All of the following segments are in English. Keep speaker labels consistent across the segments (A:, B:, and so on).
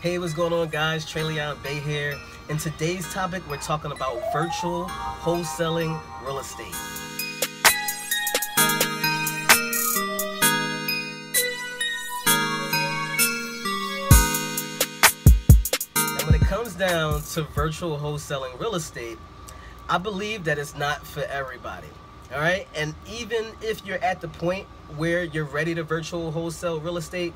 A: Hey, what's going on, guys? Tre'Leon Bay here. In today's topic, we're talking about virtual wholesaling real estate. And when it comes down to virtual wholesaling real estate, I believe that it's not for everybody. All right, and even if you're at the point where you're ready to virtual wholesale real estate,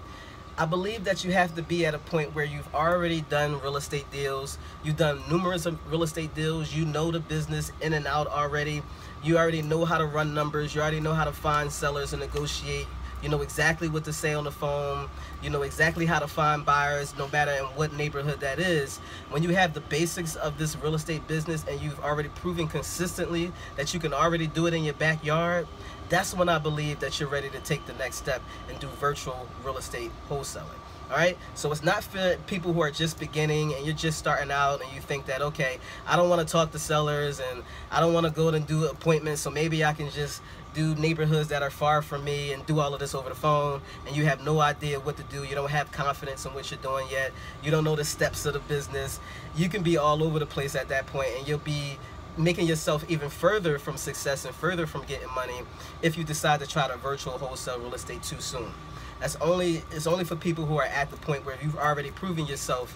A: I believe that you have to be at a point where you've already done real estate deals. You've done numerous real estate deals. You know the business in and out already. You already know how to run numbers. You already know how to find sellers and negotiate. You know exactly what to say on the phone. You know exactly how to find buyers, no matter in what neighborhood that is. When you have the basics of this real estate business and you've already proven consistently that you can already do it in your backyard, that's when I believe that you're ready to take the next step and do virtual real estate wholesaling. All right, so it's not for people who are just beginning and you're just starting out and you think that, okay, I don't want to talk to sellers and I don't want to go and do appointments, so maybe I can just do neighborhoods that are far from me and do all of this over the phone, and you have no idea what to do. You don't have confidence in what you're doing yet. You don't know the steps of the business. You can be all over the place at that point, and you'll be making yourself even further from success and further from getting money if you decide to try to virtual wholesale real estate too soon. It's only for people who are at the point where you've already proven yourself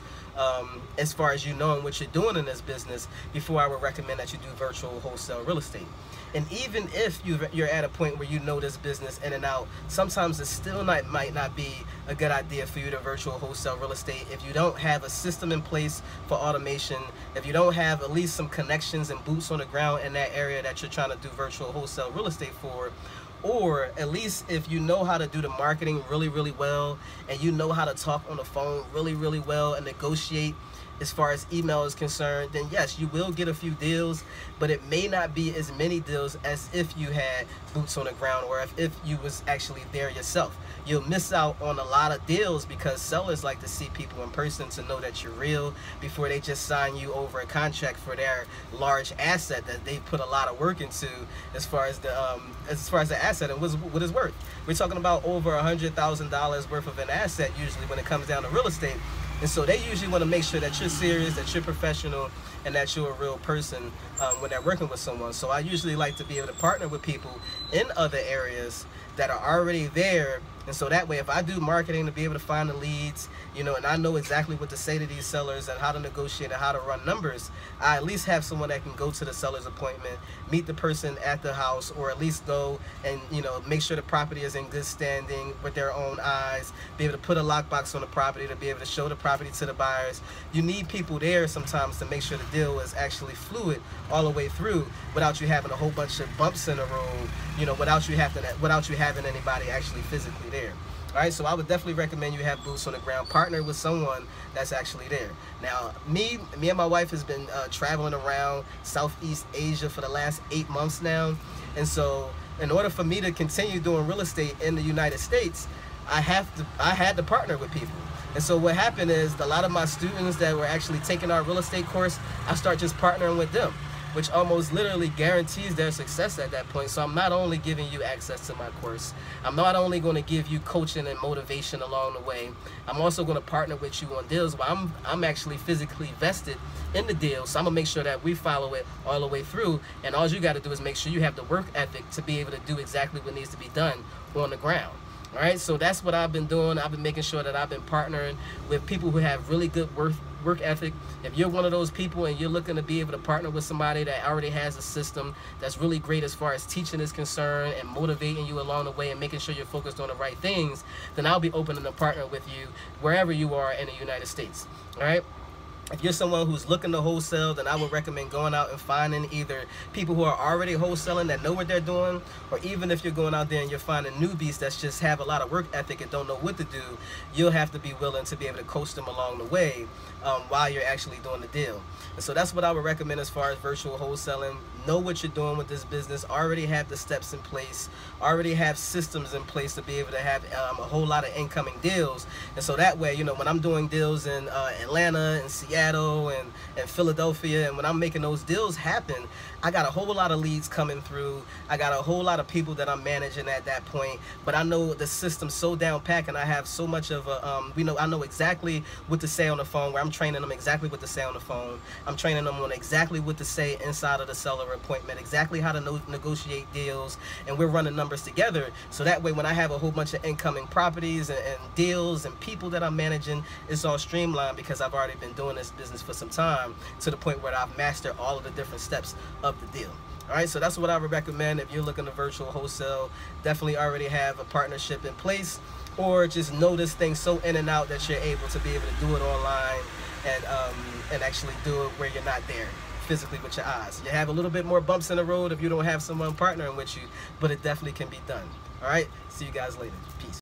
A: as far as you knowing what you're doing in this business before I would recommend that you do virtual wholesale real estate. And even if you're at a point where you know this business in and out, sometimes it still might not be a good idea for you to virtual wholesale real estate if you don't have a system in place for automation, if you don't have at least some connections and boots on the ground in that area that you're trying to do virtual wholesale real estate for, or at least if you know how to do the marketing really well and you know how to talk on the phone really well and negotiate as far as email is concerned, then yes, you will get a few deals, but it may not be as many deals as if you had boots on the ground or if you was actually there yourself. You'll miss out on a lot of deals because sellers like to see people in person to know that you're real before they just sign you over a contract for their large asset that they put a lot of work into as far as the asset and what it's worth. We're talking about over $100,000 worth of an asset usually when it comes down to real estate. And so they usually want to make sure that you're serious, that you're professional, and that you're a real person when they're working with someone. So I usually like to be able to partner with people in other areas that are already there. And so that way, if I do marketing to be able to find the leads, you know, and I know exactly what to say to these sellers and how to negotiate and how to run numbers, I at least have someone that can go to the seller's appointment, meet the person at the house, or at least go and, you know, make sure the property is in good standing with their own eyes, be able to put a lockbox on the property to be able to show the property to the buyers. You need people there sometimes to make sure the deal is actually fluid all the way through without you having a whole bunch of bumps in the road, you know, without you having anybody actually physically there. All right, so I would definitely recommend you have boots on the ground. Partner with someone that's actually there. Now, me and my wife has been traveling around Southeast Asia for the last 8 months now, and so in order for me to continue doing real estate in the United States, I had to partner with people. And so what happened is a lot of my students that were actually taking our real estate course, I start just partnering with them, which almost literally guarantees their success at that point. So I'm not only giving you access to my course, I'm not only going to give you coaching and motivation along the way, I'm also going to partner with you on deals where I'm actually physically vested in the deal. So I'm going to make sure that we follow it all the way through, and all you got to do is make sure you have the work ethic to be able to do exactly what needs to be done on the ground. All right, so that's what I've been doing. I've been making sure that I've been partnering with people who have really good work ethic. If you're one of those people and you're looking to be able to partner with somebody that already has a system that's really great as far as teaching is concerned and motivating you along the way and making sure you're focused on the right things, then I'll be open to partner with you wherever you are in the United States. All right. If you're someone who's looking to wholesale, then I would recommend going out and finding either people who are already wholesaling that know what they're doing, or even if you're going out there and you're finding newbies that just have a lot of work ethic and don't know what to do, you'll have to be willing to be able to coach them along the way while you're actually doing the deal. And so that's what I would recommend as far as virtual wholesaling. know what you're doing with this business, already have the steps in place, already have systems in place to be able to have a whole lot of incoming deals. And so that way, you know, when I'm doing deals in Atlanta and Seattle and Philadelphia, and when I'm making those deals happen, I got a whole lot of leads coming through. I got a whole lot of people that I'm managing at that point, but I know the system's so down packed, and I have so much of a, I know exactly what to say on the phone, where I'm training them exactly what to say on the phone. I'm training them on exactly what to say inside of the seller appointment, exactly how to negotiate deals, and we're running numbers together. So that way, when I have a whole bunch of incoming properties and deals and people that I'm managing, it's all streamlined because I've already been doing this business for some time, to the point where I've mastered all of the different steps of the deal. All right, so that's what I would recommend if you're looking to virtual wholesale. Definitely already have a partnership in place, or just know this thing so in and out that you're able to be able to do it online and actually do it where you're not there physically with your eyes. You have a little bit more bumps in the road if you don't have someone partnering with you, but it definitely can be done. All right, see you guys later. Peace.